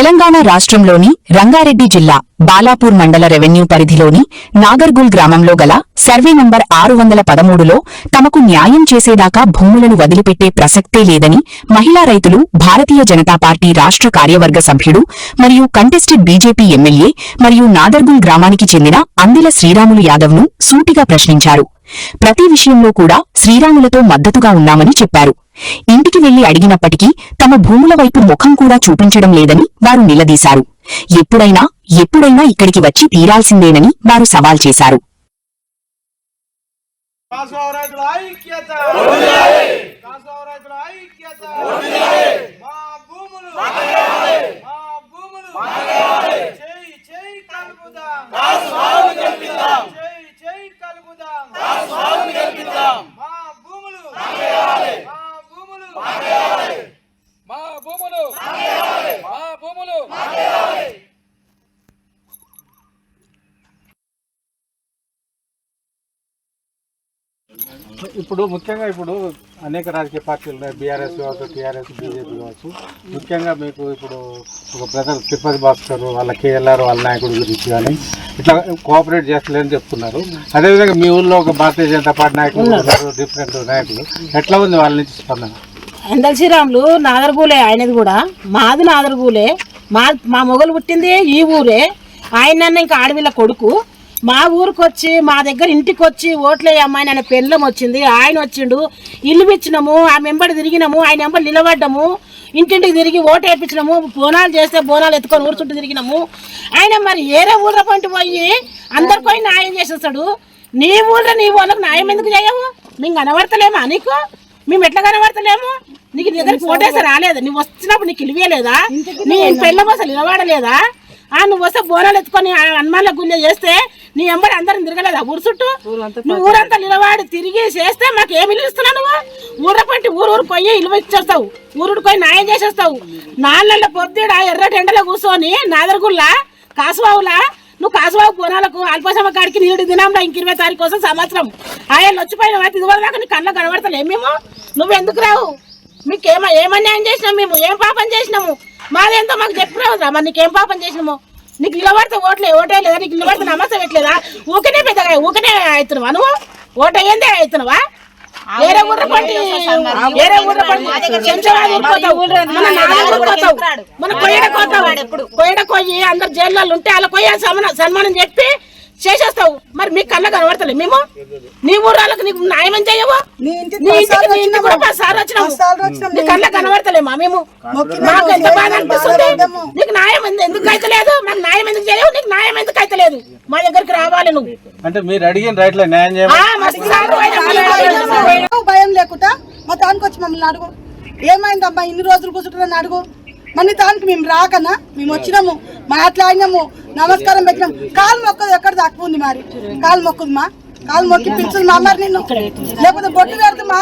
తెలంగాణ రాష్ట్రంలోని రంగారెడ్డి జిల్లా బాలాపూర్ మండల రెవెన్యూ పరిధిలోని నాగర్గుల్ గ్రామంలో గల సర్వే నంబర్ 613లో తమకు న్యాయం చేసేదాకా భూములను వదిలిపెట్టే ప్రసక్తే లేదని మహిళా రైతులు భారతీయ జనతా పార్టీ రాష్ట్ర కార్యవర్గ సభ్యుడు మరియు కంటెస్టెడ్ బీజేపీ ఎమ్మెల్యే మరియు నాగర్గుల్ గ్రామానికి చెందిన అందిల శ్రీరాములు యాదవ్ను సూటిగా ప్రశ్నించారు. ప్రతి విషయంలో కూడా శ్రీరాములతో మద్దతుగా ఉన్నామని చెప్పారు. ఇంటికి వెళ్లి అడిగినప్పటికీ తమ భూముల వైపు ముఖం కూడా చూపించడం లేదని వారు నిలదీశారు. ఎప్పుడైనా ఇక్కడికి వచ్చి తీరాల్సిందేనని వారు సవాల్ చేశారు. ఇప్పుడు ముఖ్యంగా అనేక రాజకీయ పార్టీలు ఉన్నాయి, బీఆర్ఎస్ కావచ్చు, టీఆర్ఎస్, బీజేపీ కావచ్చు. ముఖ్యంగా మీకు ఇప్పుడు ఒక బ్రదర్ తిరుపతి భాస్కర్ వాళ్ళ కేఎల్ఆర్ వాళ్ళ నాయకుడి గురించి కానీ ఇట్లా కోఆపరేట్ చేస్తలేదని చెప్తున్నారు. అదేవిధంగా మీ ఊళ్ళో ఒక భారతీయ జనతా పార్టీ నాయకులు ఉన్నారు, డిఫరెంట్ నాయకులు. ఎట్లా ఉంది వాళ్ళ నుంచి స్పందన? అందిల శ్రీరాములు నాగర్గూలే, ఆయనది కూడా మాది నాగర్గూలే. మా మొగలు పుట్టింది ఈ ఊరే. ఆయన ఇంకా ఆడవిళ్ళ కొడుకు మా ఊరికి వచ్చి మా దగ్గర ఇంటికి వచ్చి ఓట్లే అమ్మాయి ఆయన పెళ్ళం వచ్చింది, ఆయన వచ్చిండు, ఇల్లు ఇచ్చినాము, ఆ మెంబడి తిరిగినాము, ఆయన ఎంబడి నిలబడ్డాము, ఇంటింటికి తిరిగి ఓటు వేయించినాము, బోనాలు చేస్తే బోనాలు ఎత్తుకొని ఊరు చుట్టూ తిరిగినాము. ఆయన మరి ఏరే ఊళ్ళ పంటి పోయి అందరికి పోయి న్యాయం చేసేస్తాడు. నీ ఊళ్ళో నీ వాళ్ళకి న్యాయం ఎందుకు చేయవు? మేము కనబడతలేమా నీకు? మేము ఎట్లా కనబడతలేము? నీకు దగ్గరికి ఓటేస్తే రాలేదా? నువ్వు వచ్చినప్పుడు నీకు ఇలివేయలేదా? నీ పెళ్ళం అసలు నిలబడలేదా? నువ్వు వస్తే బోనాలు ఎత్తుకొని హనుమాన్ల గుళ్ళ చేస్తే నీ ఎంబడి అందరం తిరగలేదా ఊరు చుట్టూ? నువ్వు ఊరంతా నిలబడి తిరిగి చేస్తే మాకు ఏమి ఇల్లు ఇస్తున్నావు? నువ్వు ఊర పంటి ఊరు పోయి ఇల్లు ఇచ్చేస్తావు, ఊరుడు పోయి న్యాయం చేసేస్తావు. 4 నెలల పొద్దుడ ఎర్రటి ఎండలో కూర్చొని నాదరగుల్లా కాసుబావులా నువ్వు కాసుబాబు బోనాలకు అల్పసమ్మ కాడికి నీరు దినంలో ఇంక 20 తారీఖు కోసం సంవత్సరం ఆయన వచ్చిపోయిన ఇదివరకు దాకా నీ కళ్ళ కనబడతలే. మేము నువ్వు ఎందుకు రావు? ఏమన్యాయం చేసినాము? మేము ఏం పాపం చేసినాము? మాదేంతో మాకు చెప్పినావురా. మరి నీకేం పాపం చేసినాము? నీకు నిలబడితే ఓటే లేదా? నీకు నిలబడితే నమస్తే పెట్టలేదా? ఊకనే పెద్దగా ఊకనే అవుతున్నావా? నువ్వు ఓటు అయ్యిందే అవుతున్నావా? వేరే ఊర్ర పండి మన కొయ్యడ కొయ్యి అందరు జైల్లో ఉంటే అలా కొయ్య సన్మానం చెప్పి చేసేస్తావు. మరి మీకు కళ్ళ కనబడతలే మేము? నీ ఊరాలకు నీకు న్యాయం చేయవు? నీ ఇంటికి కూడా 10 సార్లు వచ్చినాము, నీ కళ్ళ కనబడతలేమా మేము? మాకు ఎంత బాధ అనిపిస్తుంది. నీకు న్యాయం ఎందుకు అయితలేదు? మాకు న్యాయం ఎందుకు చేయవు? నీకు న్యాయం ఎందుకు అయితలేదు? మా దగ్గరికి రావాలి నువ్వు. అంటే మీరు అడిగిన రైట్లో న్యాయం భయం లేకుండా మా తానికి వచ్చి మమ్మల్ని అడుగు, ఏమైందమ్మా ఇన్ని రోజులు కూర్చుంటున్నాను అడుగు. మన తానికి మేము రాకన్నా మేము వచ్చినాము, మాట్లాడినాము, నమస్కారం పెట్టినాము. కాలు మొక్కదు ఎక్కడ తక్కువ ఉంది, మరి కాలు మొక్కుదు మా కాలు మొక్కి పిలుచుంది మా మరి నిన్ను, లేకపోతే బొట్టు పెడుతుమా?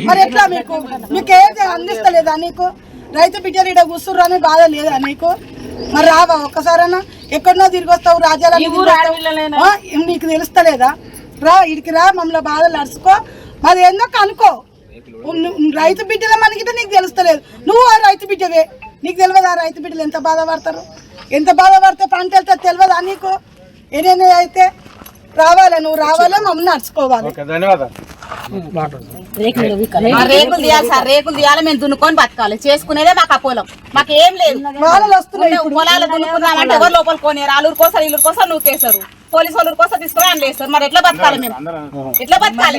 మరి ఎట్లా మీకు ఏది అందిస్తలేదా? నీకు రైతు బిడ్డలు ఇక్కడ కూర్చుర్రు అని బాధ లేదా నీకు? మరి రావా ఒక్కసారైనా? ఎక్కడనో తిరిగి వస్తావు, రాజ్యాలని నీకు తెలుస్తలేదా? రా ఇడికి రా, మమ్మల్ని బాధలు అరుచుకో, మరి ఎందుకు అనుకో. రైతు బిడ్డల మనకి నీకు తెలుస్తలేదు. నువ్వు ఆ రైతు బిడ్డవే, నీకు తెలియదు ఆ రైతు బిడ్డలు ఎంత బాధపడతారు, ఎంత బాధపడితే పంట వెళ్తే తెలియదా నీకు? ఏదైనా అయితే రావాలి, నువ్వు రావాలి, మమ్మల్ని నడుచుకోవాలి. రేకులు తీయాలి సార్, రేకులు తీయాలి, మేము దున్నుకొని బతకాలి. చేసుకునేదే మాకు ఆ పొలం, మాకు ఏం లేదు. పొలాలు దున్నుకున్నామంటే ఎవరు లోపల కొనేరు, ఆలూరు కోసం ఇల్లు కోసం నువ్వు కేసారు, పోలీసు వాళ్ళ కోసం తీసుకుని అని లేస్తారు. మరి ఎట్లా బతకాలి మేము? ఎట్లా బతకాలి?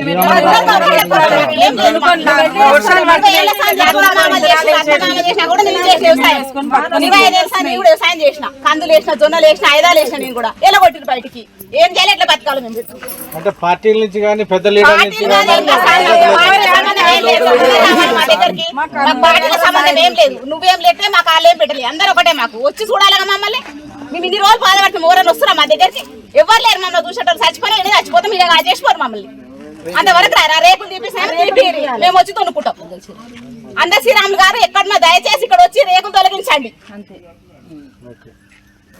వ్యవసాయం చేసిన, కందులు వేసిన, జొన్నలు వేసిన, ఐదాలు వేసిన, నేను కూడా ఎలా కొట్టిన బయటికి ఏం చేయాలి? ఎట్లా బతకాలి మేము? అంటే పార్టీల నుంచి కానీ పెద్ద లీడర్ నుంచి సంబంధం ఏం లేదు. నువ్వేం లేటే మాకు వాళ్ళు ఏం పెట్టలేదు, అందరూ ఒకటే. మాకు వచ్చి చూడాలిగా మమ్మల్ని. మేము ఇన్ని రోజులు బాధపడుతున్నాం, ఎవరైనా వస్తున్నాం మా దగ్గరికి? ఎవరు లేరు మమ్మల్ని చూసేటోళ్ళు. చచ్చిపోయి చచ్చిపోతాం, ఇలా చేసిపోరు మమ్మల్ని. అంతవరకు రారా? రేపులు తీపిస్తాం, మేము వచ్చి తొనుక్కుంటాం. అందరు శ్రీరాములు గారు ఎక్కడున్నా దయచేసి ఇక్కడ వచ్చి రేకులు తొలగించండి.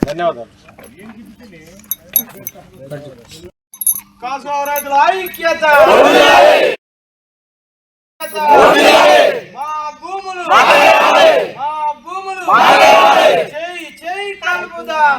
ధన్యవాదాలు. మా భూములు గెలుపుదాం